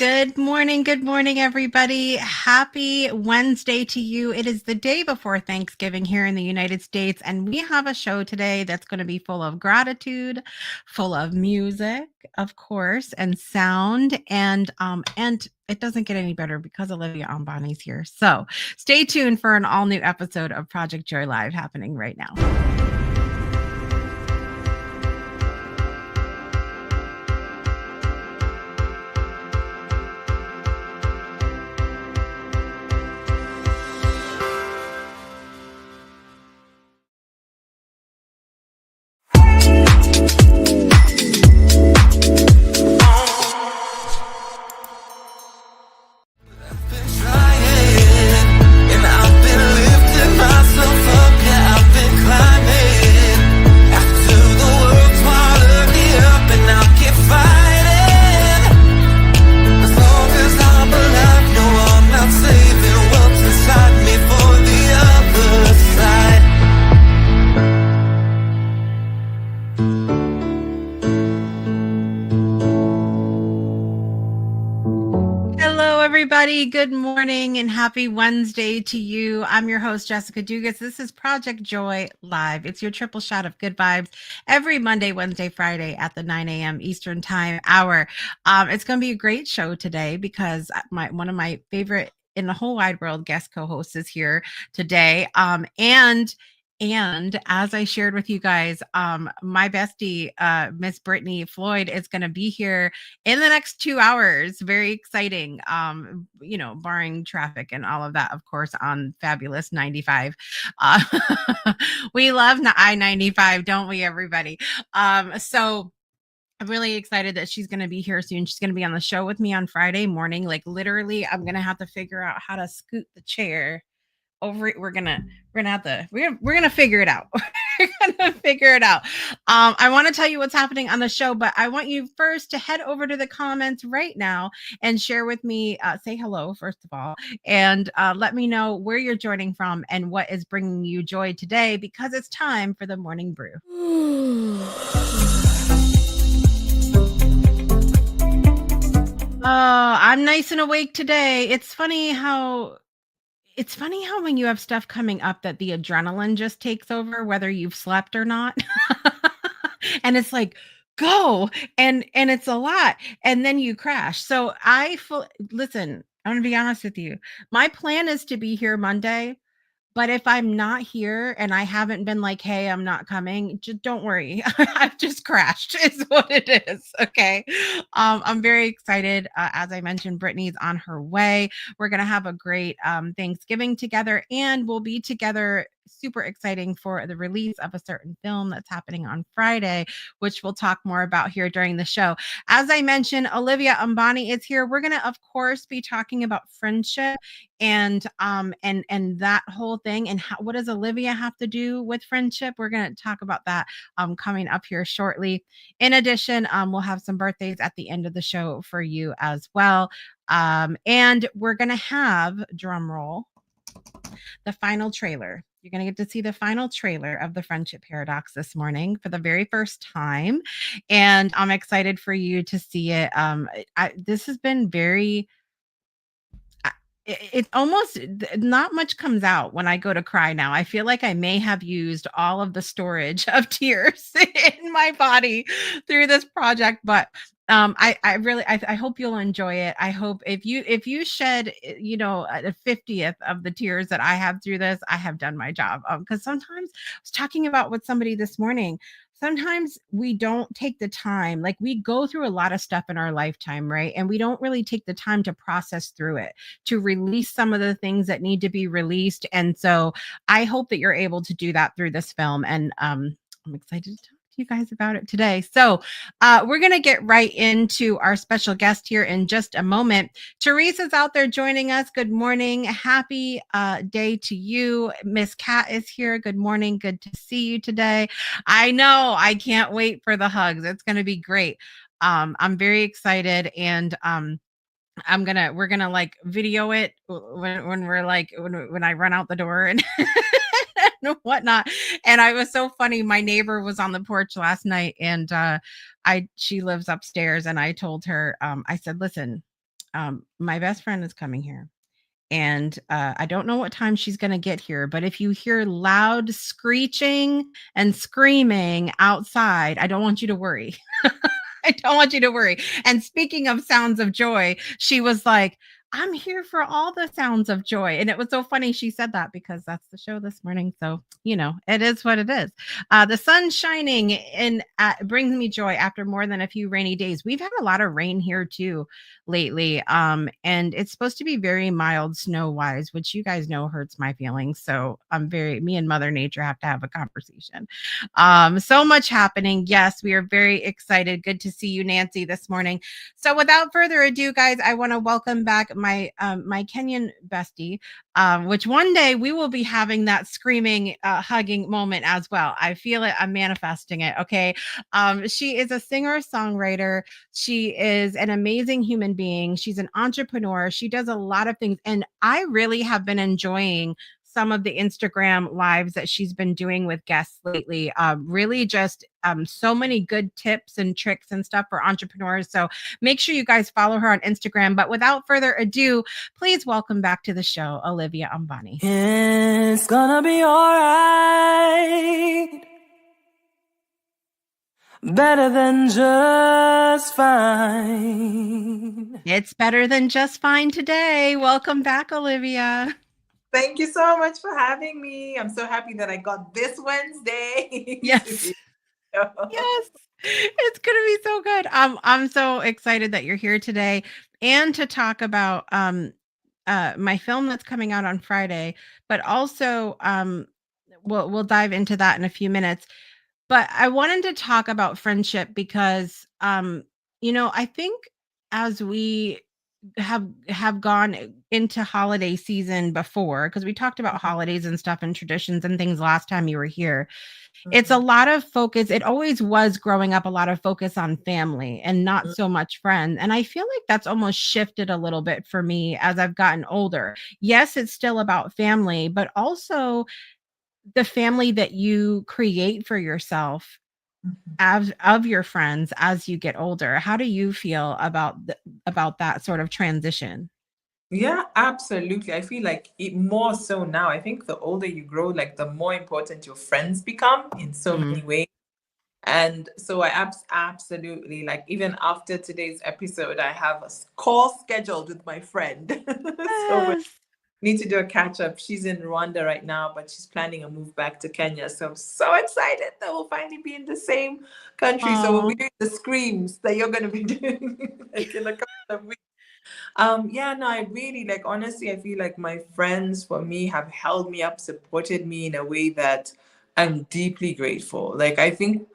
Good morning. Good morning, everybody. Happy Wednesday to you. It is the day before Thanksgiving here in the United States, and we have a show today that's going to be full of gratitude, full of music, of course, and sound. And it doesn't get any better because Olivia Ambani's here. So stay tuned for an all new episode of Project Joy Live happening right now. Good morning and happy Wednesday to you. I'm your host, Jessica Dugas. This is Project Joy Live. It's your triple shot of good vibes every Monday, Wednesday, Friday at the 9 a.m. Eastern Time hour. It's going to be a great show today because one of my favorite in the whole wide world guest co-hosts is here today. And as I shared with you guys, my bestie, Miss Brittany Floyd, is going to be here in the next 2 hours. Very exciting, barring traffic and all of that, of course, on fabulous 95. We love I-95, don't we, everybody? So I'm really excited that she's going to be here soon. She's going to be on the show with me on Friday morning. Like literally, I'm going to have to figure out how to scoot the chair over it. We're gonna figure it out. We're gonna figure it out. I want to tell you what's happening on the show, but I want you first to head over to the comments right now and share with me. Say hello first of all, and let me know where you're joining from and what is bringing you joy today, because it's time for the morning brew. Oh, I'm nice and awake today. It's funny how when you have stuff coming up that the adrenaline just takes over, whether you've slept or not. And it's like, go. And it's a lot. And then you crash. So listen, I'm going to be honest with you. My plan is to be here Monday. But if I'm not here and I haven't been like, hey, I'm not coming, just don't worry. I've just crashed is what it is. Okay. I'm very excited. As I mentioned, Brittany's on her way. We're going to have a great Thanksgiving together, and we'll be together. Super exciting for the release of a certain film that's happening on Friday, which we'll talk more about here during the show. As I mentioned, Olivia Ambani is here. We're going to, of course, be talking about friendship and that whole thing, and what does Olivia have to do with friendship. We're going to talk about that coming up here shortly. In addition, we'll have some birthdays at the end of the show for you as well, and we're going to have, drum roll, the final trailer. You're going to get to see the final trailer of The Friendship Paradox this morning for the very first time, and I'm excited for you to see it. This has been very, it's almost not much comes out when I go to cry now. I feel like I may have used all of the storage of tears in my body through this project, but I really hope you'll enjoy it. I hope if you shed a 50th of the tears that I have through this, I have done my job. Because sometimes I was talking about with somebody this morning. Sometimes we don't take the time, like we go through a lot of stuff in our lifetime, right? And we don't really take the time to process through it, to release some of the things that need to be released. And so I hope that you're able to do that through this film. And I'm excited to talk to you guys about it today. So we're going to get right into our special guest here in just a moment. Teresa's out there joining us. Good morning. Happy day to you. Miss Kat is here. Good morning. Good to see you today. I know. I can't wait for the hugs. It's going to be great. I'm very excited, and we're gonna like video it when we're like when I run out the door and and whatnot. And I was so funny. My neighbor was on the porch last night, and she lives upstairs, and I told her, I said, listen, My best friend is coming here. And I don't know what time she's going to get here, but if you hear loud screeching and screaming outside, I don't want you to worry. I don't want you to worry. And speaking of sounds of joy, she was like, I'm here for all the sounds of joy. And it was so funny she said that because that's the show this morning. So, it is what it is. The sun shining and brings me joy after more than a few rainy days. We've had a lot of rain here too lately. And it's supposed to be very mild snow wise, which you guys know hurts my feelings. So me and Mother Nature have to have a conversation. So much happening. Yes, we are very excited. Good to see you, Nancy, this morning. So without further ado, guys, I want to welcome back my Kenyan bestie, which one day we will be having that screaming, hugging moment as well. I feel it. I'm manifesting it. Okay. She is a singer songwriter. She is an amazing human being. She's an entrepreneur. She does a lot of things, and I really have been enjoying some of the Instagram lives that she's been doing with guests lately. Really just so many good tips and tricks and stuff for entrepreneurs. So make sure you guys follow her on Instagram. But without further ado, please welcome back to the show, Olivia Ambani. It's gonna be alright. Better than just fine. It's better than just fine today. Welcome back, Olivia. Thank you so much for having me. I'm so happy that I got this Wednesday. Yes. Yes. It's going to be so good. I'm so excited that you're here today and to talk about my film that's coming out on Friday, but also we'll dive into that in a few minutes. But I wanted to talk about friendship because I think as we have gone into holiday season before, because we talked about holidays and stuff and traditions and things last time you were here. It's a lot of focus. It always was growing up, a lot of focus on family and not so much friends. And I feel like that's almost shifted a little bit for me as I've gotten older. Yes, it's still about family, but also the family that you create for yourself as of your friends as you get older. How do you feel about that sort of transition? Yeah, absolutely. I feel like it more so now. I think the older you grow, like the more important your friends become in so many ways. And so I absolutely, like, even after today's episode, I have a call scheduled with my friend. So we Yes. need to do a catch up. She's in Rwanda right now, but she's planning a move back to Kenya. So I'm so excited that we'll finally be in the same country. So we'll Oh, be doing the screams that you're going to be doing like in a couple of weeks. Yeah, no, I really, like, honestly, I feel like my friends for me have held me up, supported me in a way that I'm deeply grateful. Like, I think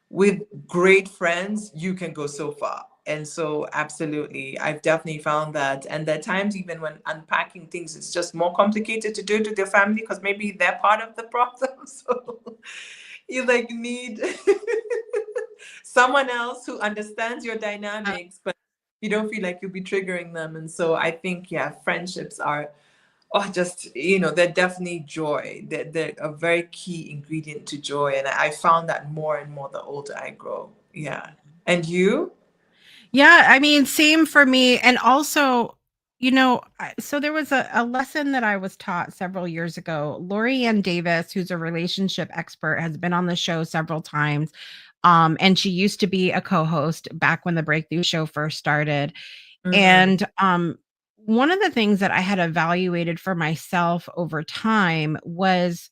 with great friends, you can go so far. And so, absolutely, I've definitely found that. And there are times, even when unpacking things, it's just more complicated to do it with your family because maybe they're part of the problem. So, you like need someone else who understands your dynamics, but you don't feel like you'll be triggering them. And so I think, yeah, friendships are, just, they're definitely joy. They're a very key ingredient to joy. And I found that more and more the older I grow. Yeah. And you? yeah. I mean, same for me. And also, so there was a lesson that I was taught several years ago. Lori Ann Davis, who's a relationship expert, has been on the show several times. And she used to be a co-host back when the Breakthrough Show first started. Mm-hmm. And one of the things that I had evaluated for myself over time was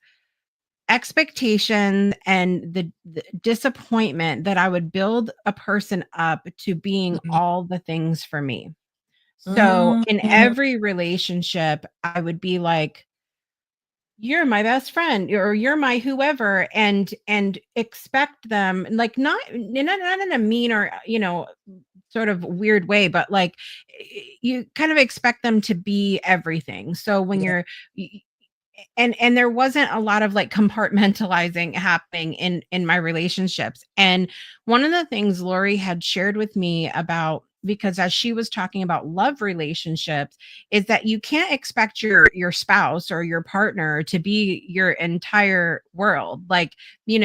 expectation and the disappointment that I would build a person up to being all the things for me. So in Mm-hmm. every relationship, I would be like, you're my best friend or you're my whoever, and expect them, like, not in a mean or sort of weird way, but like you kind of expect them to be everything. So when Yeah. you're and there wasn't a lot of like compartmentalizing happening in my relationships. And one of the things Lori had shared with me about, because as she was talking about love relationships, is that you can't expect your spouse or your partner to be your entire world. Like, you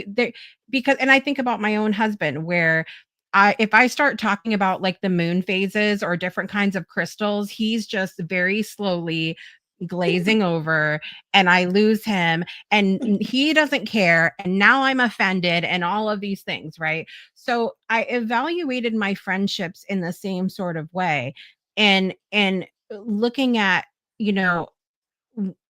there, because, and I think about my own husband, where if I start talking about like the moon phases or different kinds of crystals, he's just very slowly glazing over, and I lose him, and he doesn't care, and now I'm offended, and all of these things, right? So I evaluated my friendships in the same sort of way, and looking at, you know,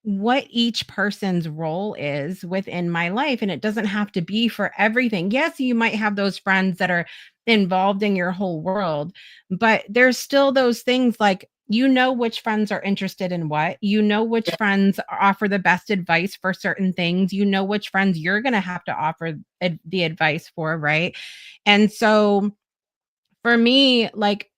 what each person's role is within my life. And it doesn't have to be for everything. Yes, you might have those friends that are involved in your whole world, but there's still those things like, you know, which friends are interested in what, you know, which friends offer the best advice for certain things, you know, which friends you're going to have to offer the advice for, right? And so for me, like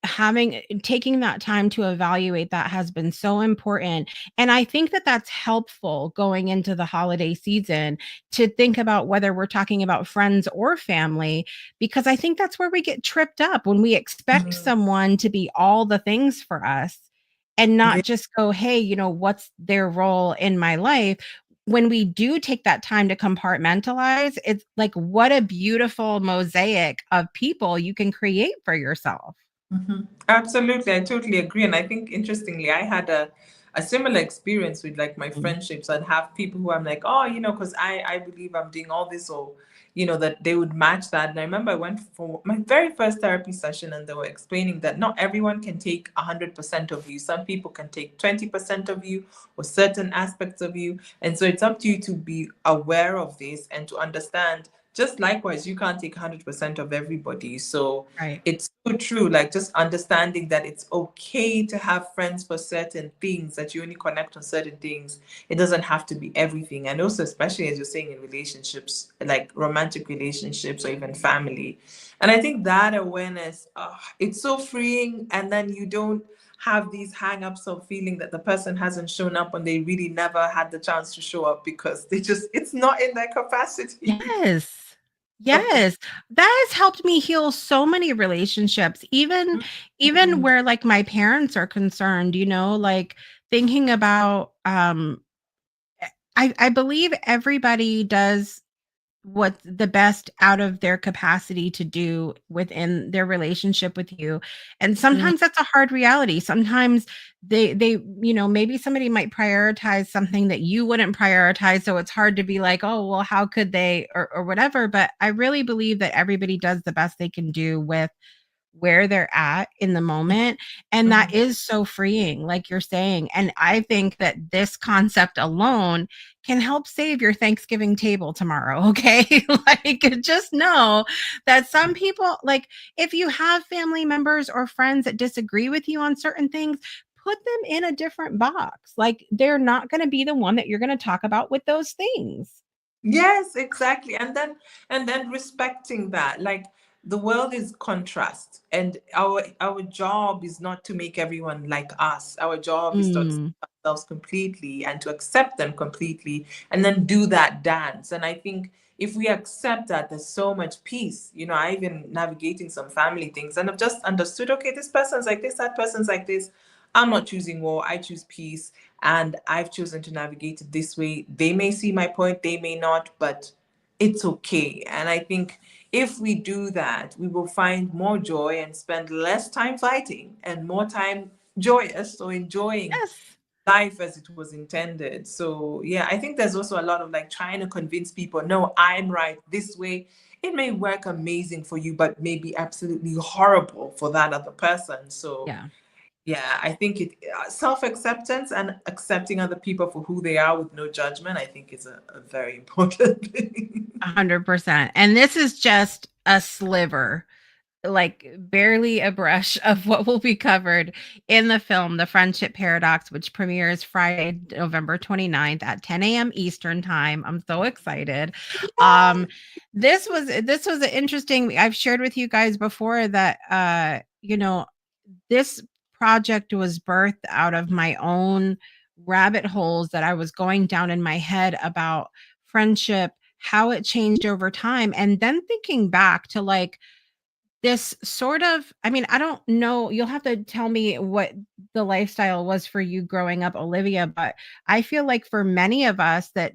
taking that time to evaluate that has been so important. And I think that that's helpful going into the holiday season to think about whether we're talking about friends or family, because I think that's where we get tripped up when we expect Mhm. someone to be all the things for us and Yeah. not just go, hey, you know, what's their role in my life? When we do take that time to compartmentalize, it's like what a beautiful mosaic of people you can create for yourself. Absolutely, I totally agree. And I think interestingly, I had a similar experience with like my Mm. friendships. I'd have people who I'm like, oh, you know, because I believe I'm doing all this, or you know, that they would match that. And I remember I went for my very first therapy session, and they were explaining that not everyone can take 100% of you. Some people can take 20% of you or certain aspects of you. And so it's up to you to be aware of this and to understand. Just likewise, you can't take 100% of everybody. So Right. it's so true, like just understanding that it's okay to have friends for certain things, that you only connect on certain things. It doesn't have to be everything. And also, especially as you're saying, in relationships, like romantic relationships or even family. And I think that awareness, it's so freeing. And then you don't have these hang-ups of feeling that the person hasn't shown up and they really never had the chance to show up because it's not in their capacity. Yes. So, Yes. That has helped me heal so many relationships, even mm, where like my parents are concerned, you know, like thinking about I believe everybody does what's the best out of their capacity to do within their relationship with you. And mm, sometimes that's a hard reality. Sometimes they, you know, maybe somebody might prioritize something that you wouldn't prioritize. So it's hard to be like, oh, well, how could they or whatever. But I really believe that everybody does the best they can do with where they're at in the moment, and that mhm. is so freeing, like you're saying. And I think that this concept alone can help save your Thanksgiving table tomorrow, okay? Like, just know that some people, like, if you have family members or friends that disagree with you on certain things, put them in a different box. Like, they're not gonna be the one that you're gonna talk about with those things. Yes, exactly. And then respecting that. Like the world is contrast, and our job is not to make everyone like us. Our job is to accept Mm, ourselves completely and to accept them completely and then do that dance. And I think if we accept that, there's so much peace. You know, I've been navigating some family things and I've just understood, okay, this person's like this, that person's like this. I'm not choosing war, I choose peace, and I've chosen to navigate it this way. They may see my point, they may not, but it's okay. And I think if we do that, we will find more joy and spend less time fighting and more time joyous or enjoying yes. life as it was intended. So, yeah, I think there's also a lot of like trying to convince people, no, I'm right this way. It may work amazing for you, but may be absolutely horrible for that other person. So, Yeah. yeah, I think it self-acceptance and accepting other people for who they are with no judgment, I think is a very important thing. 100%. And this is just a sliver, like barely a brush of what will be covered in the film The Friendship Paradox, which premieres Friday, November 29th at 10 a.m. Eastern time. I'm so excited. Yeah. This was an interesting, I've shared with you guys before that you know, this project was birthed out of my own rabbit holes that I was going down in my head about friendship, how it changed over time, and then thinking back to like this sort of, I mean, I don't know, you'll have to tell me what the lifestyle was for you growing up, Olivia, but I feel like for many of us that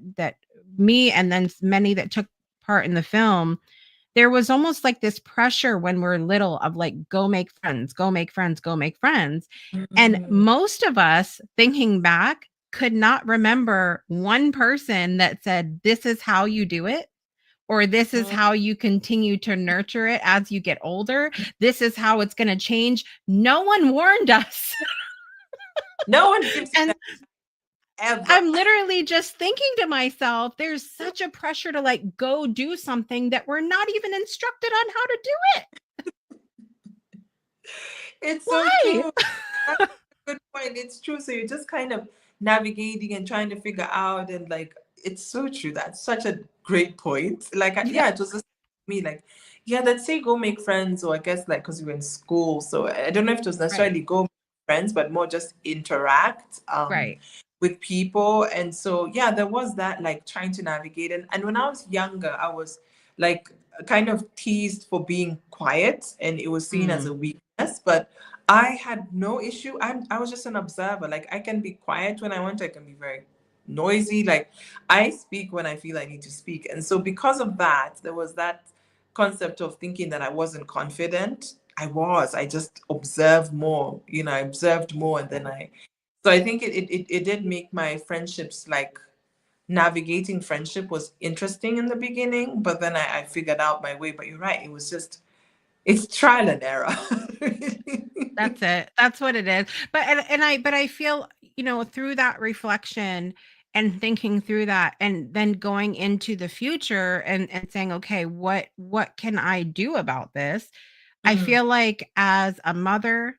me and then many that took part in the film, there was almost like this pressure when we're little of like, go make friends, go make friends, go make friends. And Mm. most of us, thinking back, could not remember one person that said, this is how you do it, or this is how you continue to nurture it as you get older. This is how it's going to change. No one warned us. No one gives you And that ever. I'm literally just thinking to myself, there's such a pressure to like go do something that we're not even instructed on how to do it. It's so Why? true. That's a good point. It's true. So you're just kind of navigating and trying to figure out, and like, it's so true. That's such a great point. Like, Yeah. yeah, it was just me, like, yeah, let's say go make friends, or I guess like because we were in school. So I don't know if it was Right. necessarily go make friends, but more just interact Right. with people. And so, yeah, there was that like trying to navigate. And when I was younger, I was like kind of teased for being quiet, and it was seen as Mm. a weakness. But I had no issue. I was just an observer. Like I can be quiet when I want to. I can be very noisy. Like I speak when I feel I need to speak. And so because of that, there was that concept of thinking that I wasn't confident. I was. I just observed more. I observed more, and then so I think it did make my friendships, like navigating friendship was interesting in the beginning, but then I figured out my way. But you're right, it's trial and error. That's it. That's what it is. But I feel, through that reflection and thinking through that and then going into the future and saying, okay, what can I do about this? I Mm, feel like as a mother,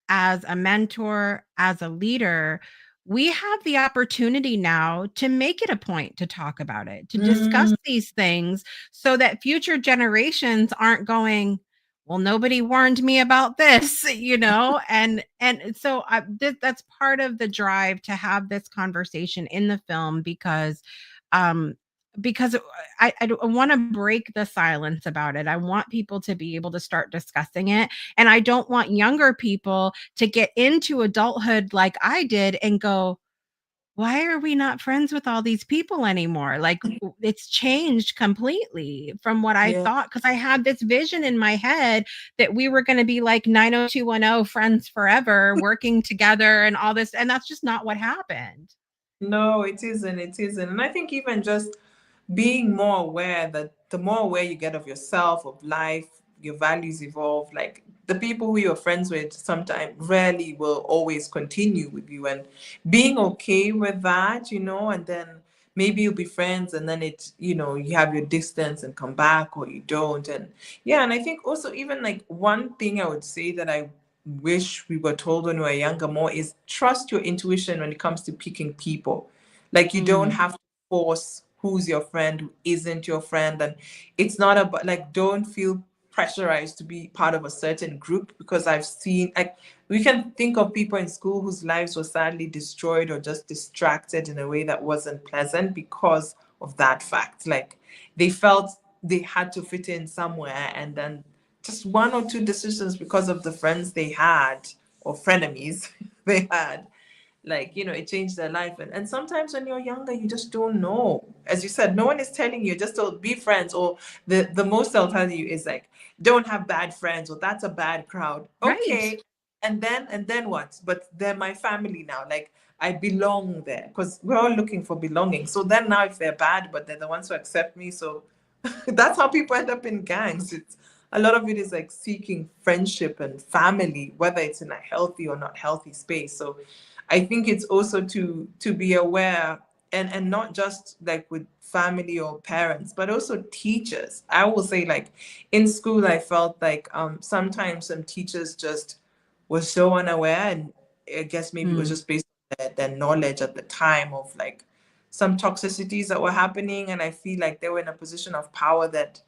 as a mentor, as a leader, we have the opportunity now to make it a point to talk about it, to discuss mm, these things so that future generations aren't going, well, nobody warned me about this, and so that's part of the drive to have this conversation in the film um because I want to break the silence about it. I want people to be able to start discussing it. And I don't want younger people to get into adulthood like I did and go, why are we not friends with all these people anymore? Like it's changed completely from what I yeah. thought because I had this vision in my head that we were going to be like 90210 friends forever, working together and all this. And that's just not what happened. No, it isn't. It isn't. And I think even just being more aware, that the more aware you get of yourself, of life, your values evolve. Like the people who you're friends with sometimes rarely will always continue with you, and being okay with that, and then maybe you'll be friends, and then you have your distance and come back, or you don't. And yeah, and I think also even like one thing I would say that I wish we were told when we were younger more is trust your intuition when it comes to picking people. Like you don't Mm, have to force who's your friend, who isn't your friend. And it's not about, like, don't feel pressurized to be part of a certain group, because I've seen, like, we can think of people in school whose lives were sadly destroyed or just distracted in a way that wasn't pleasant because of that fact. Like they felt they had to fit in somewhere, and then just one or two decisions because of the friends they had, or frenemies they had, like, it changed their life. And sometimes when you're younger, you just don't know. As you said, no one is telling you, just to be friends, or the most they'll tell you is like, don't have bad friends, or that's a bad crowd. right. Okay. And then what? But they're my family now. Like I belong there, because we're all looking for belonging. So then now if they're bad, but they're the ones who accept me, so that's how people end up in gangs. It's a lot of it is like seeking friendship and family, whether it's in a healthy or not healthy space. So I think it's also to be aware, and not just like with family or parents, but also teachers. I will say, like, in school, I felt like sometimes some teachers just were so unaware, and I guess maybe it was Mm, just based on their knowledge at the time of like some toxicities that were happening. And I feel like they were in a position of power that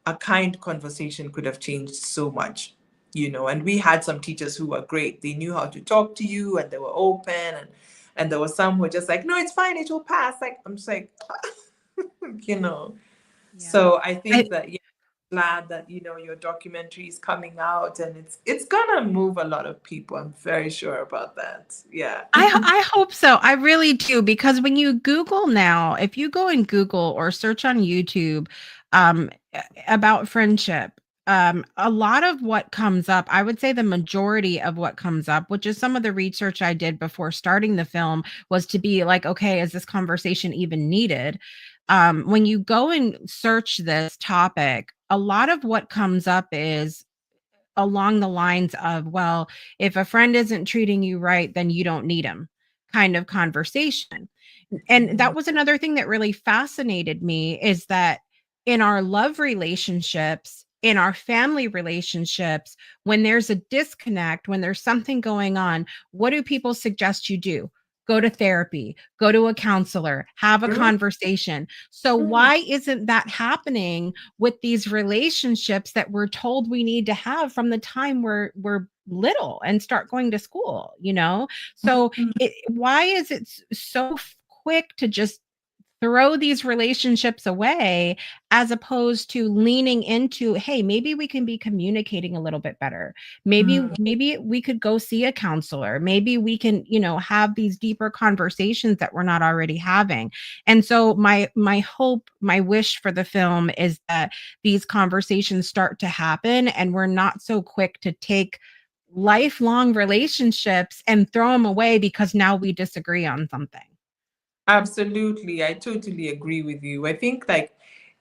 a kind conversation could have changed so much. And we had some teachers who were great. They knew how to talk to you, and they were open, and there were some who were just like, no, it's fine, it will pass. Like, I'm just like, you know. yeah. So I I, think that, yeah, glad that your documentary is coming out, and it's gonna move a lot of people. I'm very sure about that. Yeah. I hope so. I really do, because when you Google now, if you go and Google or search on YouTube, about friendship. A lot of what comes up, I would say the majority of what comes up, which is some of the research I did before starting the film, was to be like, okay, is this conversation even needed? When you go and search this topic, a lot of what comes up is along the lines of, well, if a friend isn't treating you right, then you don't need him, kind of conversation. And that was another thing that really fascinated me, is that in our love relationships, in our family relationships, when there's a disconnect, when there's something going on, what do people suggest you do? Go to therapy, go to a counselor, have a conversation. So why isn't that happening with these relationships that we're told we need to have from the time we're little and start going to school, you know? So why is it so quick to just throw these relationships away, as opposed to leaning into, hey, maybe we can be communicating a little bit better, maybe we could go see a counselor, maybe we can, you know, have these deeper conversations that we're not already having. And so my hope, my wish for the film is that these conversations start to happen, and we're not so quick to take lifelong relationships and throw them away because now we disagree on something. Absolutely. I totally agree with you. I think like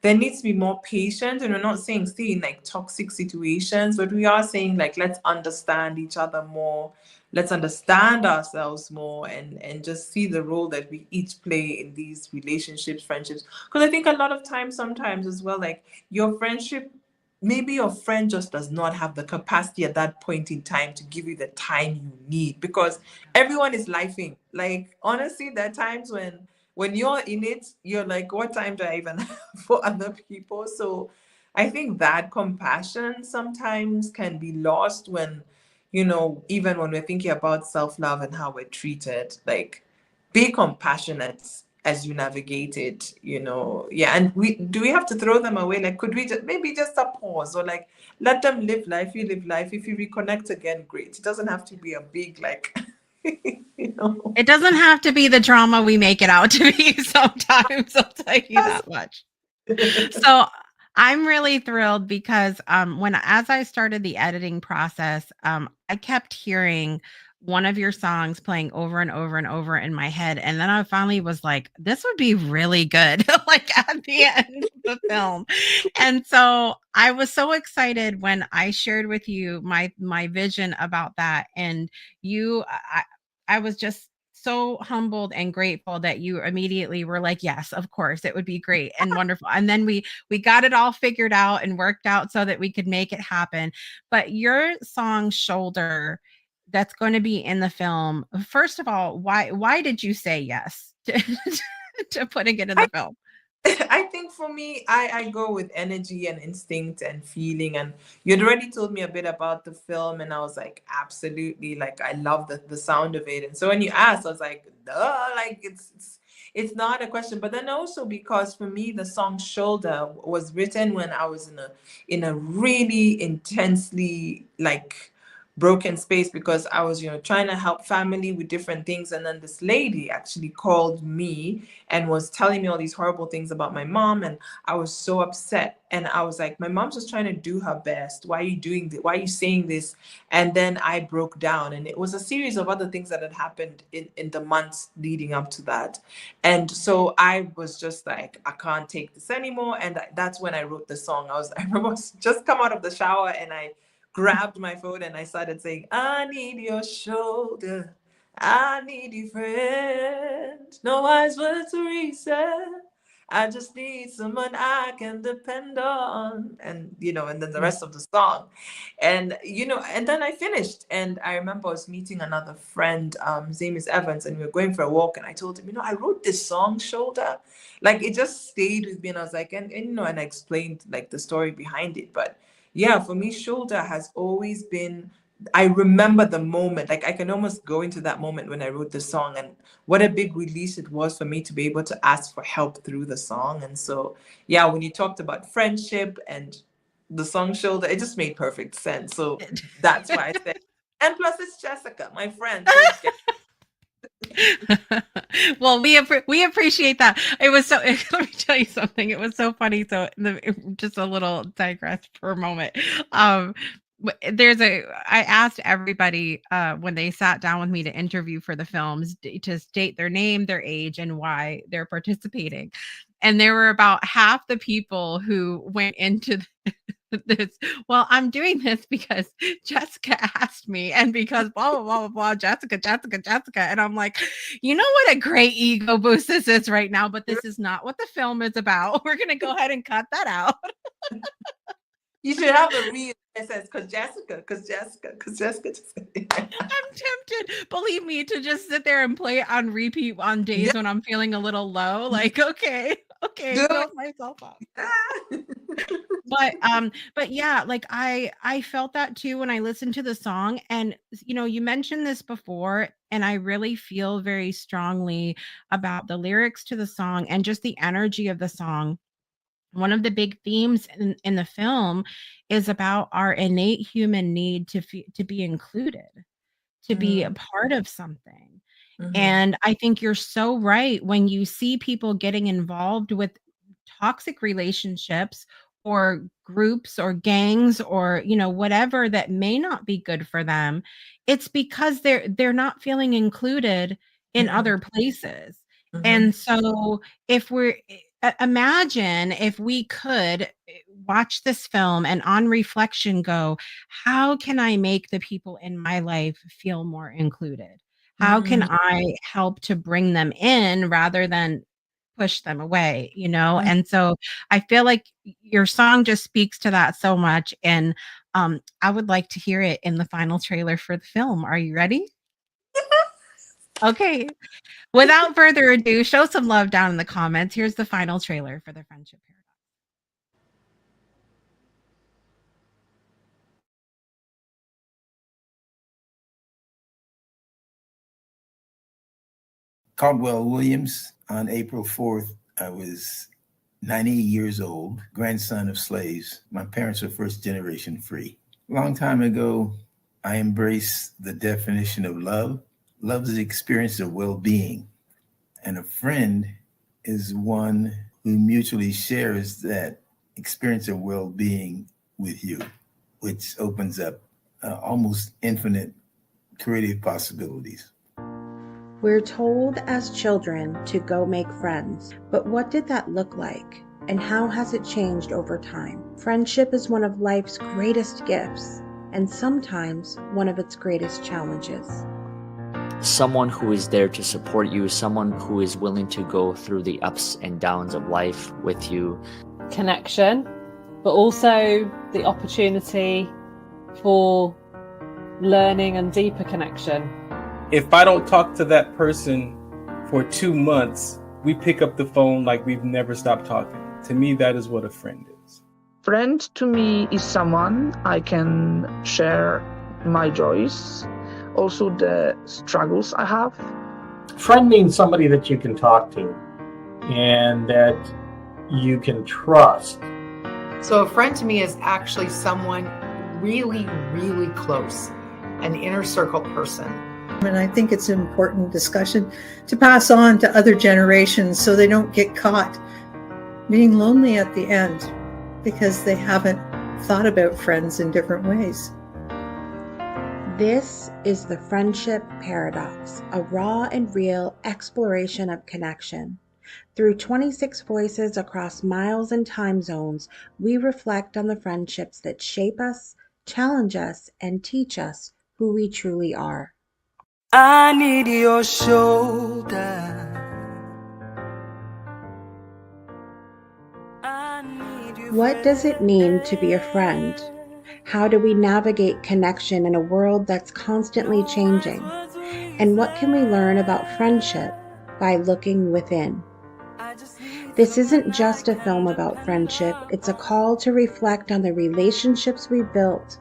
there needs to be more patience, and we're not saying stay in like toxic situations, but we are saying like let's understand each other more, let's understand ourselves more, and just see the role that we each play in these relationships, friendships. Because I think a lot of times, sometimes as well, like your friendship, maybe your friend just does not have the capacity at that point in time to give you the time you need, because everyone is lifing. Like honestly, there are times when you're in it, you're like, what time do I even have for other people? So I think that compassion sometimes can be lost when, you know, even when we're thinking about self-love and how we're treated. Like be compassionate as you navigate it, you know. Yeah. And we have to throw them away? Like could we just maybe just a pause, or like let them live life, you live life. If you reconnect again, great. It doesn't have to be a big like you know. It doesn't have to be the drama we make it out to be sometimes, I'll tell you that much. So I'm really thrilled because as I started the editing process, I kept hearing one of your songs playing over and over and over in my head. And then I finally was like, this would be really good, like at the end of the film. And so I was so excited when I shared with you my vision about that. And I was just so humbled and grateful that you immediately were like, yes, of course, it would be great and wonderful. And then we got it all figured out and worked out so that we could make it happen. But your song Shoulder, that's going to be in the film, first of all, why did you say yes to putting it in the film? I think for me, I go with energy and instinct and feeling. And you'd already told me a bit about the film, and I was like, absolutely, like I love the sound of it. And so when you asked, I was like, duh, like it's not a question. But then also because for me, the song Shoulder was written when I was in a really intensely like broken space, because I was, you know, trying to help family with different things. And then this lady actually called me and was telling me all these horrible things about my mom. And I was so upset. And I was like, my mom's just trying to do her best. Why are you doing this? Why are you saying this? And then I broke down. And it was a series of other things that had happened in the months leading up to that. And so I was just like, I can't take this anymore. And that's when I wrote the song. I remember just come out of the shower, and I grabbed my phone and I started saying, I need your shoulder. I need you, friend. No wise words to reset. I just need someone I can depend on. And, you know, and then the rest of the song. And, you know, and then I finished. And I remember I was meeting another friend, his name is Evans, and we were going for a walk. And I told him, you know, I wrote this song, Shoulder. Like it just stayed with me. And I was like, and you know, and I explained like the story behind it. But yeah, for me, Shoulder has always been, I remember the moment, like I can almost go into that moment when I wrote the song, and what a big release it was for me to be able to ask for help through the song. And so, yeah, when you talked about friendship and the song Shoulder, it just made perfect sense. So that's why I said, and plus it's Jessica, my friend. So Well, we appreciate that. It was so. Let me tell you something. It was so funny. So just a little digress for a moment. Um, I asked everybody when they sat down with me to interview for the films to state their name, their age, and why they're participating. And there were about half the people who went into this. Well, I'm doing this because Jessica asked me, and because blah blah blah blah blah. Jessica, and I'm like, you know what a great ego boost this is right now, but this is not what the film is about. We're gonna go ahead and cut that out. You should have a reel that says because Jessica. I'm tempted, believe me, to just sit there and play it on repeat on days Yeah, when I'm feeling a little low. Like, okay, do build myself up. it. But yeah, like I felt that too when I listened to the song. And you mentioned this before, and I really feel very strongly about the lyrics to the song and just the energy of the song. One of the big themes in the film is about our innate human need to be included, to be a Mm, part of something. mhm, And I think you're so right when you see people getting involved with toxic relationships or groups or gangs or whatever that may not be good for them. It's because they're not feeling included in mhm, other places. mhm, And so if we're imagine if we could watch this film and on reflection go, how can I make the people in my life feel more included? How can mm, I help to bring them in rather than push them away, mm. And so I feel like your song just speaks to that so much. And I would like to hear it in the final trailer for the film. Are you ready? Okay. Without further ado, show some love down in the comments. Here's the final trailer for the Friendship Paradox. Caldwell Williams. On April 4th, I was 90 years old, grandson of slaves. My parents were first generation free. A long time ago, I embraced the definition of love. Love is the experience of well being, and a friend is one who mutually shares that experience of well being with you, which opens up almost infinite creative possibilities. We're told as children to go make friends, but what did that look like? And how has it changed over time? Friendship is one of life's greatest gifts, and sometimes one of its greatest challenges. Someone who is there to support you, someone who is willing to go through the ups and downs of life with you. Connection, but also the opportunity for learning and deeper connection. If I don't talk to that person for 2 months, we pick up the phone like we've never stopped talking. To me, that is what a friend is. Friend to me is someone I can share my joys, also the struggles I have. Friend means somebody that you can talk to and that you can trust. So a friend to me is actually someone really, really close, an inner circle person. And I think it's an important discussion to pass on to other generations so they don't get caught being lonely at the end because they haven't thought about friends in different ways. This is the Friendship Paradox, a raw and real exploration of connection. Through 26 voices across miles and time zones, we reflect on the friendships that shape us, challenge us, and teach us who we truly are. I need your shoulder. What does it mean to be a friend? How do we navigate connection in a world that's constantly changing? And what can we learn about friendship by looking within? This isn't just a film about friendship, it's a call to reflect on the relationships we built,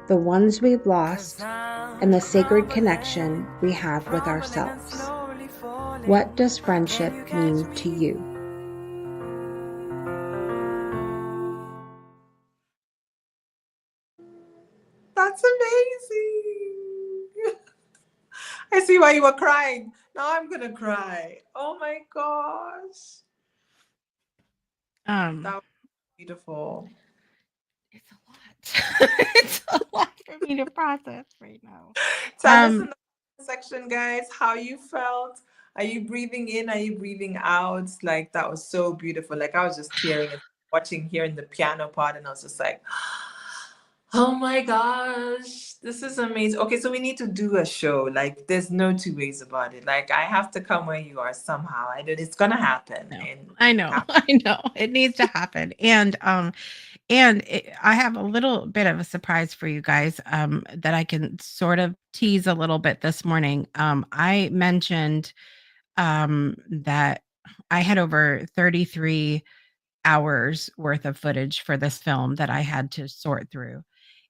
the ones we've lost, and the sacred connection we have with ourselves. What does friendship mean to you? That's amazing. I see why you were crying. Now I'm gonna cry. Oh my gosh. That was beautiful. It's a lot. It's a lot for me to process right now. Tell us in the section, guys, how you felt. Are you breathing in? Are you breathing out? Like, that was so beautiful. Like, I was just tearing and watching, hearing the piano part, and I was just like, oh my gosh, this is amazing. Okay, so we need to do a show. Like, there's no two ways about it. Like, I have to come where you are somehow. It's gonna happen. No, And I know, I know. It needs to happen. I have a little bit of a surprise for you guys that I can sort of tease a little bit this morning. I mentioned that I had over 33 hours worth of footage for this film that I had to sort through.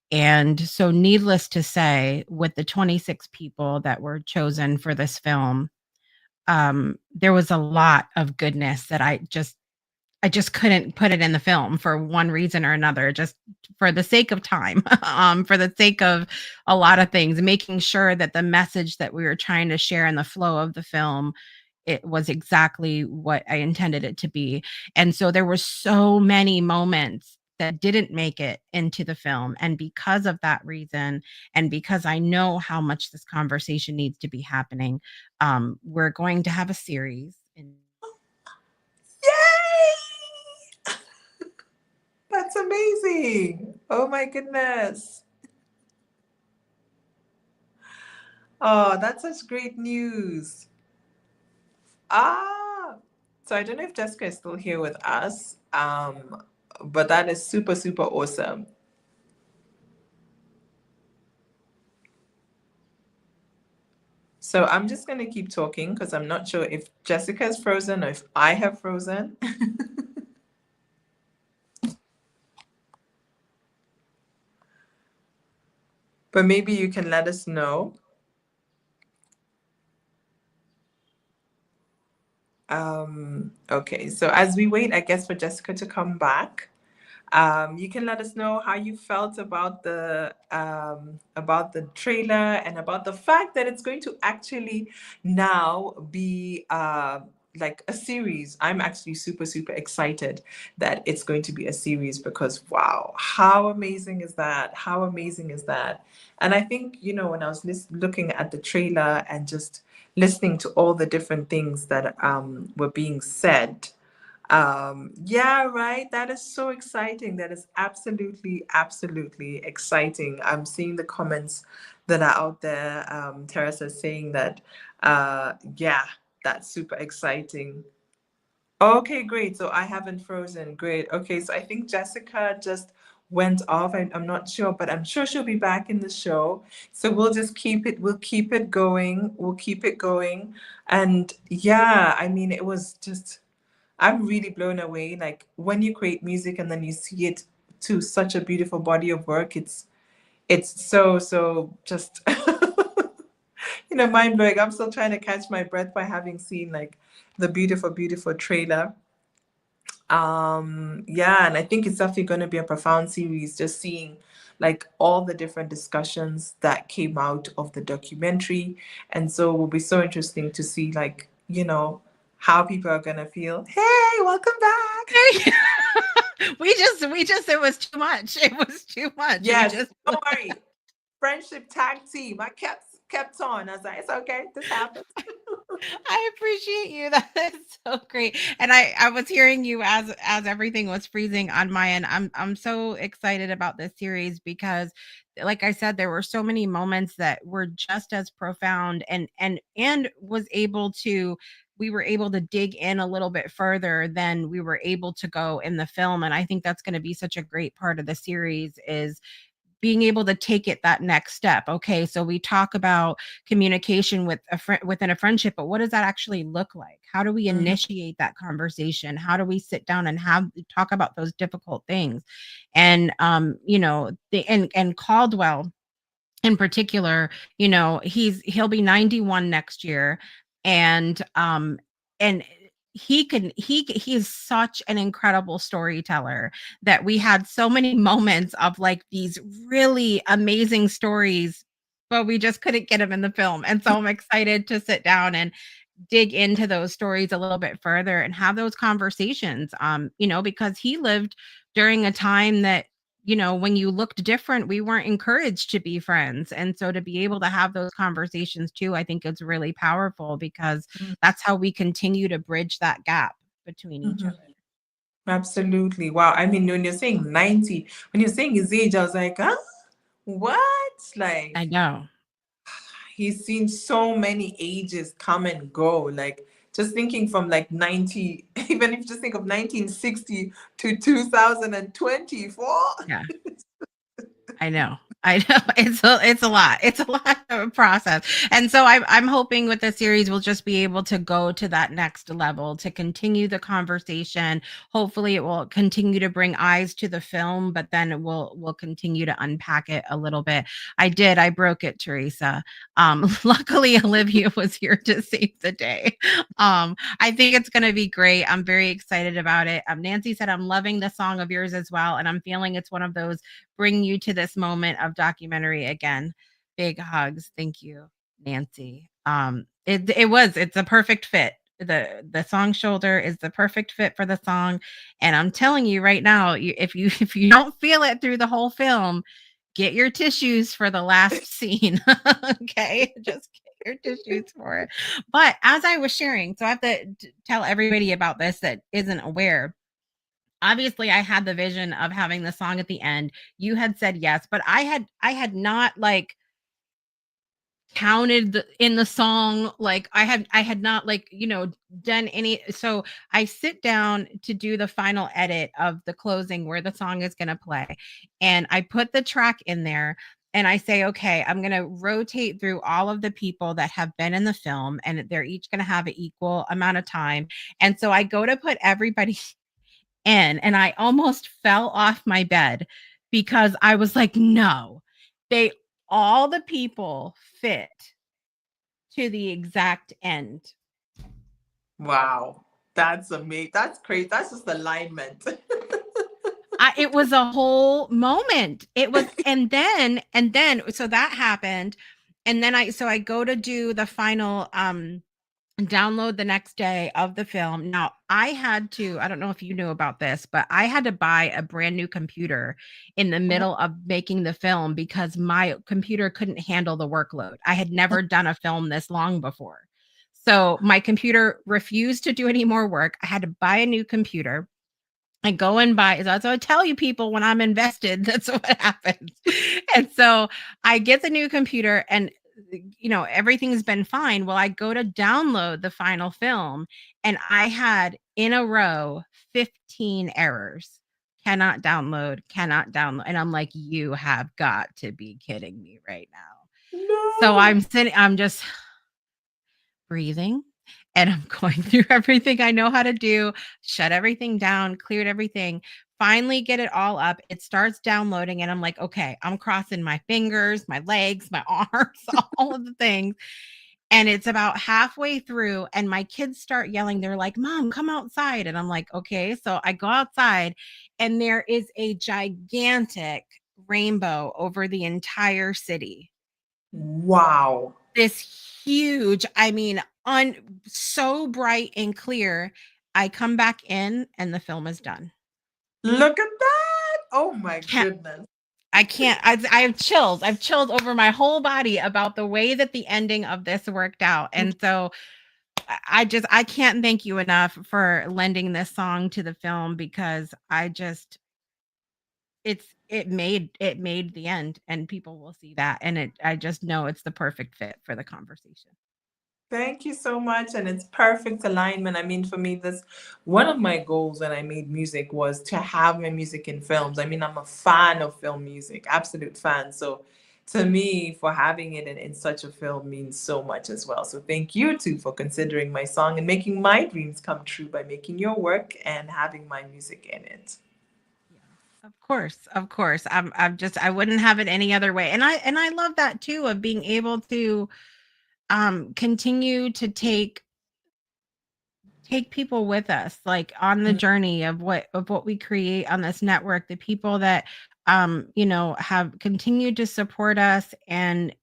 And so, needless to say, with the 26 people that were chosen for this film, there was a lot of goodness that I just couldn't put it in the film for one reason or another, just for the sake of time, for the sake of a lot of things, making sure that the message that we were trying to share in the flow of the film, it was exactly what I intended it to be. And so there were so many moments that didn't make it into the film. And because of that reason, and because I know how much this conversation needs to be happening, we're going to have a series in yay! That's amazing. Oh my goodness. Oh, that's such great news. So I don't know if Jessica is still here with us, but that is super, super awesome. So I'm just going to keep talking because I'm not sure if Jessica is frozen or if I have frozen. But maybe you can let us know. Okay, so as we wait, I guess, for Jessica to come back, you can let us know how you felt about the trailer and about the fact that it's going to actually now be like a series. I'm actually super, super excited that it's going to be a series because wow, how amazing is that? How amazing is that? And I think, when I was looking at the trailer and just listening to all the different things that were being said, yeah, right. That is so exciting. That is absolutely, absolutely exciting. I'm seeing the comments that are out there. Teresa saying that, yeah, that's super exciting. Okay, great. So I haven't frozen. Great. Okay, so I think Jessica just went off. I'm not sure, but I'm sure she'll be back in the show. So we'll just we'll keep it going. We'll keep it going. And yeah, I mean, it was just, I'm really blown away. Like, when you create music and then you see it to such a beautiful body of work, it's so just mind blowing. I'm still trying to catch my breath by having seen like the beautiful, beautiful trailer. Yeah, and I think it's definitely going to be a profound series, just seeing like all the different discussions that came out of the documentary. And so it will be so interesting to see, like, how people are going to feel. Hey, welcome back. it was too much. It was too much. Yes, don't worry. Friendship tag team. I kept on. I was like, it's okay. This happens. I appreciate you. That is so great. And I was hearing you as everything was freezing on my end. I'm so excited about this series because, like I said, there were so many moments that were just as profound and we were able to dig in a little bit further than we were able to go in the film. And I think that's going to be such a great part of the series, is being able to take it that next step. Okay, so we talk about communication with within a friendship, but what does that actually look like? How do we initiate that conversation? How do we sit down and talk about those difficult things? And and Caldwell in particular, he'll be 91 next year, and he is such an incredible storyteller that we had so many moments of like these really amazing stories but we just couldn't get him in the film. And so I'm excited to sit down and dig into those stories a little bit further and have those conversations. Because he lived during a time that, when you looked different, we weren't encouraged to be friends. And so to be able to have those conversations too, I think it's really powerful because that's how we continue to bridge that gap between each other. Absolutely. Wow. I mean, when you're saying 90, when you're saying his age, I was like, huh? What? Like, I know. he's seen so many ages come and go. Like, just thinking from like 90, even if you just think of 1960 to 2024. Yeah. I know. It's a lot. It's a lot of a process. And so I'm hoping with the series we'll just be able to go to that next level to continue the conversation. Hopefully it will continue to bring eyes to the film, but then we'll continue to unpack it a little bit. I broke it, Teresa. Luckily Olivia was here to save the day. I think it's going to be great. I'm very excited about it. Nancy said I'm loving the song of yours as well, and I'm feeling it's one of those bring you to this moment of documentary again. Big hugs. Thank you, Nancy. It's a perfect fit. The song shoulder is the perfect fit for the song. And I'm telling you right now, if you don't feel it through the whole film, get your tissues for the last scene. Okay. Just get your tissues for it. But as I was sharing, so I have to tell everybody about this that isn't aware. Obviously I had the vision of having the song at the end. You had said yes, but I had not like counted in the song. Like I had not like, done any. So I sit down to do the final edit of the closing where the song is going to play. And I put the track in there and I say, okay, I'm going to rotate through all of the people that have been in the film and they're each going to have an equal amount of time. And so I go to put everybody in and I almost fell off my bed because I was like, no, all the people fit to the exact end. Wow. That's amazing. That's crazy. That's just alignment. It was a whole moment. It was, and then, so that happened. And then I go to do the final, download the next day of the film. Now, I don't know if you knew about this, but I had to buy a brand new computer in the middle of making the film because my computer couldn't handle the workload. I had never done a film this long before. So my computer refused to do any more work. I had to buy a new computer. I go and buy. So I tell you people when I'm invested, that's what happens. And so I get the new computer and everything's been fine. Well, I go to download the final film and I had in a row 15 errors. Cannot download. And I'm like, you have got to be kidding me right now. No. So I'm just breathing and I'm going through everything I know how to do, shut everything down, cleared everything, finally get it all up. It starts downloading and I'm like, okay, I'm crossing my fingers, my legs, my arms, all of the things. And it's about halfway through and my kids start yelling. They're like, Mom, come outside. And I'm like, okay. So I go outside and there is a gigantic rainbow over the entire city. Wow. This huge, I mean, so bright and clear. I come back in and the film is done. Look at that. Oh my goodness. I can't. I have chills. I've chilled over my whole body about the way that the ending of this worked out. And so I can't thank you enough for lending this song to the film because it made the end and people will see that. And I just know it's the perfect fit for the conversation. Thank you so much. And it's perfect alignment. I mean, for me, this one of my goals when I made music was to have my music in films. I mean, I'm a fan of film music, absolute fan. So to me, for having it in such a film means so much as well. So thank you too for considering my song and making my dreams come true by making your work and having my music in it. Of course. I wouldn't have it any other way. And I love that too, of being able to continue to take people with us, like on the journey of what we create on this network, the people that have continued to support us, and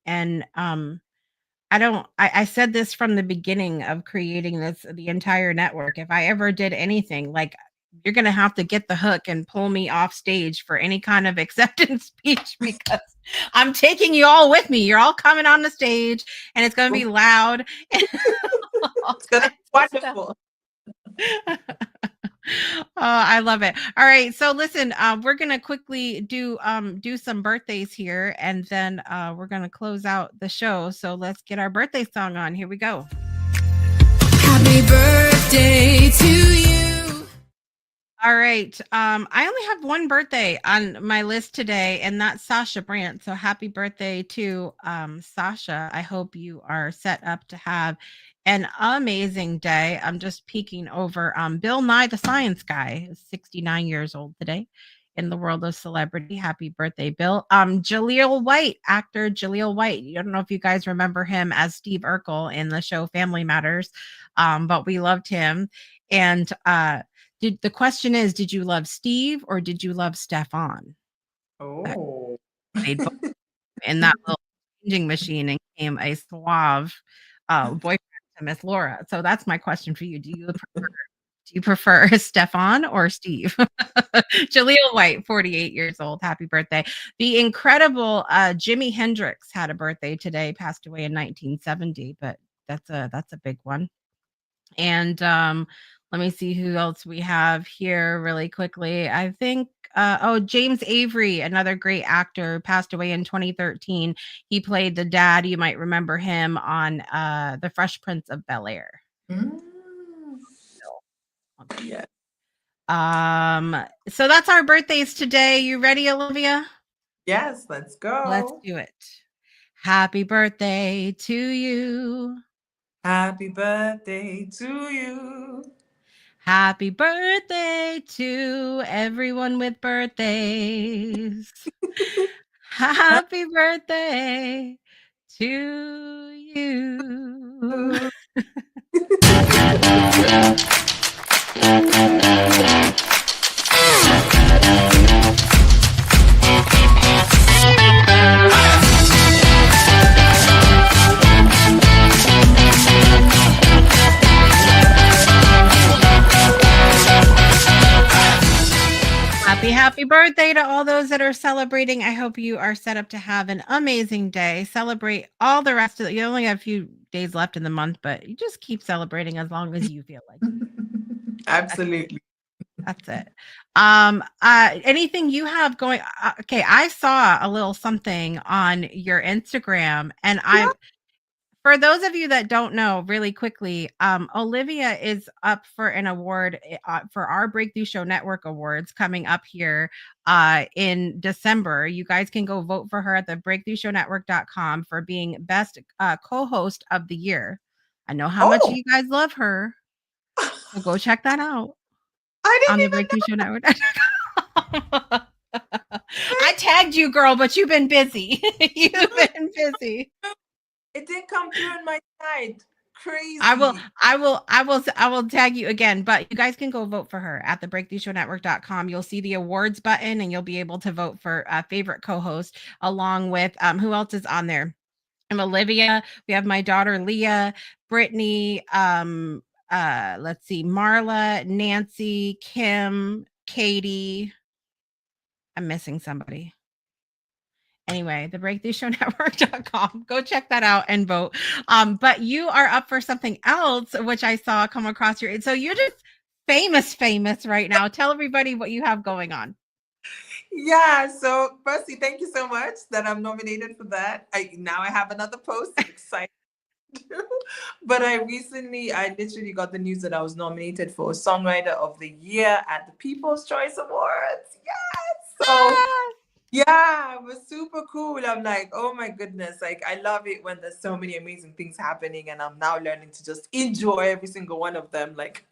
I said this from the beginning of creating the entire network. If I ever did anything, like, you're going to have to get the hook and pull me off stage for any kind of acceptance speech, because I'm taking you all with me. You're all coming on the stage, and it's going to be loud. It's going to be wonderful. Oh, I love it. All right. So listen, we're going to quickly do some birthdays here, and then we're going to close out the show. So let's get our birthday song on. Here we go. Happy birthday to you. All right. I only have one birthday on my list today, and that's Sasha Brandt. So happy birthday to Sasha. I hope you are set up to have an amazing day. I'm just peeking over Bill Nye the Science Guy, is 69 years old today in the world of celebrity. Happy birthday, Bill. Jaleel White, actor Jaleel White. I don't know if you guys remember him as Steve Urkel in the show Family Matters, but we loved him. And the question is, did you love Steve or did you love Stefan? Oh. They both in that little changing machine and became a suave boyfriend to Miss Laura. So that's my question for you. Do you prefer Stefan or Steve? Jaleel White, 48 years old. Happy birthday. The incredible Jimi Hendrix had a birthday today, passed away in 1970, but that's a big one. And let me see who else we have here really quickly. I think, James Avery, another great actor, passed away in 2013. He played the dad. You might remember him on The Fresh Prince of Bel-Air. Yeah. So that's our birthdays today. You ready, Olivia? Yes, let's go. Let's do it. Happy birthday to you. Happy birthday to you. Happy birthday to everyone with birthdays. Happy birthday to you. Happy birthday to all those that are celebrating. I hope you are set up to have an amazing day. Celebrate all the rest of it. You only have a few days left in the month, but you just keep celebrating as long as you feel like it. Absolutely. That's it. Anything you have going? Okay, I saw a little something on your Instagram, and for those of you that don't know, really quickly, Olivia is up for an award for our Breakthrough Show Network Awards coming up here in December. You guys can go vote for her at the breakthroughshownetwork.com for being best co-host of the year. I know how much you guys love her, so go check that out. On the Breakthrough Show Network. I tagged you, girl, but you've been busy. You've been busy. It didn't come through on my side. Crazy. I will tag you again, but you guys can go vote for her at the breakthroughshownetwork.com. You'll see the awards button and you'll be able to vote for a favorite co-host along with who else is on there. I'm Olivia. We have my daughter Leah, Brittany, let's see, Marla, Nancy, Kim, Katie. I'm missing somebody. Anyway, the breakthroughshownetwork.com. Go check that out and vote. But you are up for something else, which I saw come across your. So you're just famous right now. Tell everybody what you have going on. Yeah. So firstly, thank you so much that I'm nominated for that. Now I have another post. I'm excited. But I literally got the news that I was nominated for Songwriter of the Year at the People's Choice Awards. Yes. So yeah, it was super cool. I'm like, oh my goodness. Like, I love it when there's so many amazing things happening, and I'm now learning to just enjoy every single one of them. Like,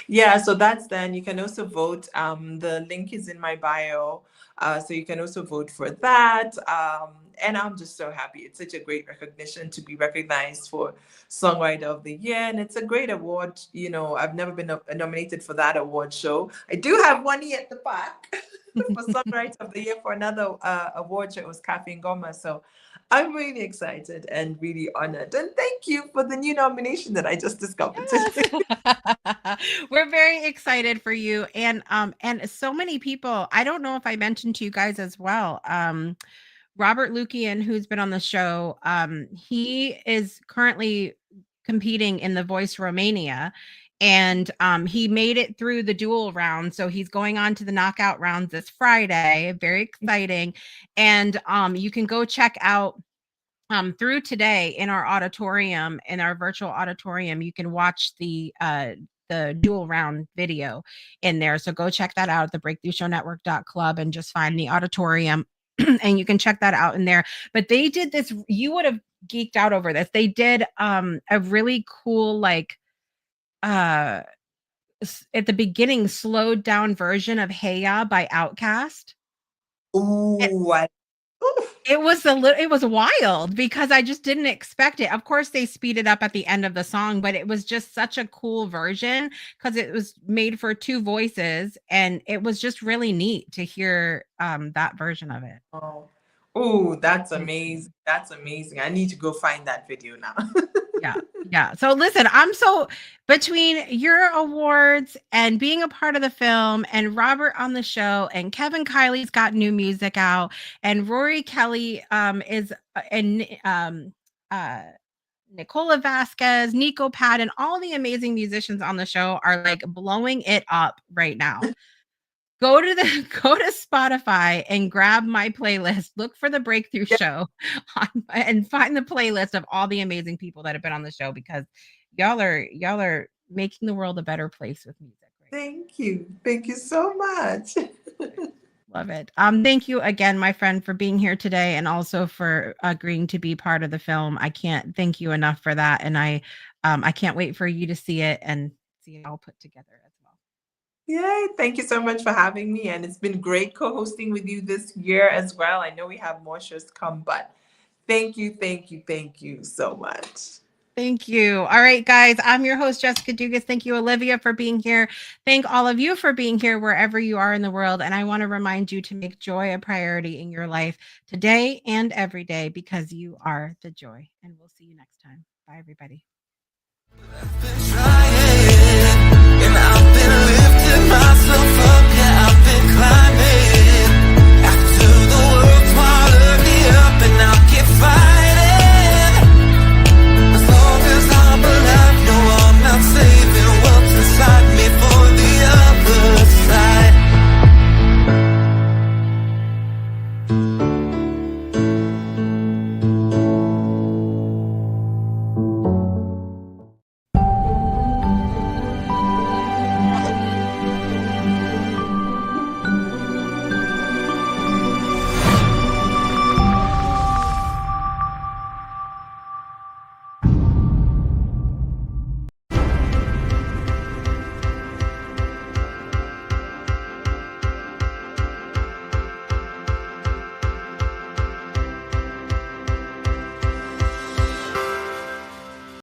yeah, so that's then. You can also vote. The link is in my bio. So you can also vote for that. And I'm just so happy. It's such a great recognition to be recognized for Songwriter of the Year. And it's a great award. You know, I've never been nominated for that award show. I do have one here at the back. for Songwriter of the Year for another award show. It was Cafe Ngoma. So I'm really excited and really honored. And thank you for the new nomination that I just discovered today. We're very excited for you, and so many people. I don't know if I mentioned to you guys as well. Robert Lukian, who's been on the show, he is currently competing in The Voice Romania, and he made it through the dual round, so he's going on to the knockout rounds this Friday. Very exciting, and you can go check out. Through today in our auditorium, in our virtual auditorium, you can watch the dual round video in there. So go check that out at the breakthroughshownetwork.club and just find the auditorium and you can check that out in there. But they did this, you would have geeked out over this. They did a really cool, like at the beginning, slowed down version of Hey Ya by Outkast. Ooh, It was wild because I just didn't expect it. Of course, they speed it up at the end of the song, but it was just such a cool version because it was made for two voices, and it was just really neat to hear that version of it. Oh, that's amazing. That's amazing. I need to go find that video now. Yeah. So listen, I'm so between your awards and being a part of the film and Robert on the show and Kevin Kiley's got new music out and Rory Kelly is and Nicola Vasquez, Nico Pad, and all the amazing musicians on the show are like blowing it up right now. Go to Spotify and grab my playlist. Look for the Breakthrough Show and find the playlist of all the amazing people that have been on the show because y'all are making the world a better place with music. Right? Thank you so much. Love it. Thank you again, my friend, for being here today and also for agreeing to be part of the film. I can't thank you enough for that, and I can't wait for you to see it and see it all put together as well. Yay. Thank you so much for having me. And it's been great co-hosting with you this year as well. I know we have more shows to come, but thank you so much. Thank you. All right, guys. I'm your host, Jessica Dugas. Thank you, Olivia, for being here. Thank all of you for being here wherever you are in the world. And I want to remind you to make joy a priority in your life today and every day because you are the joy. And we'll see you next time. Bye, everybody.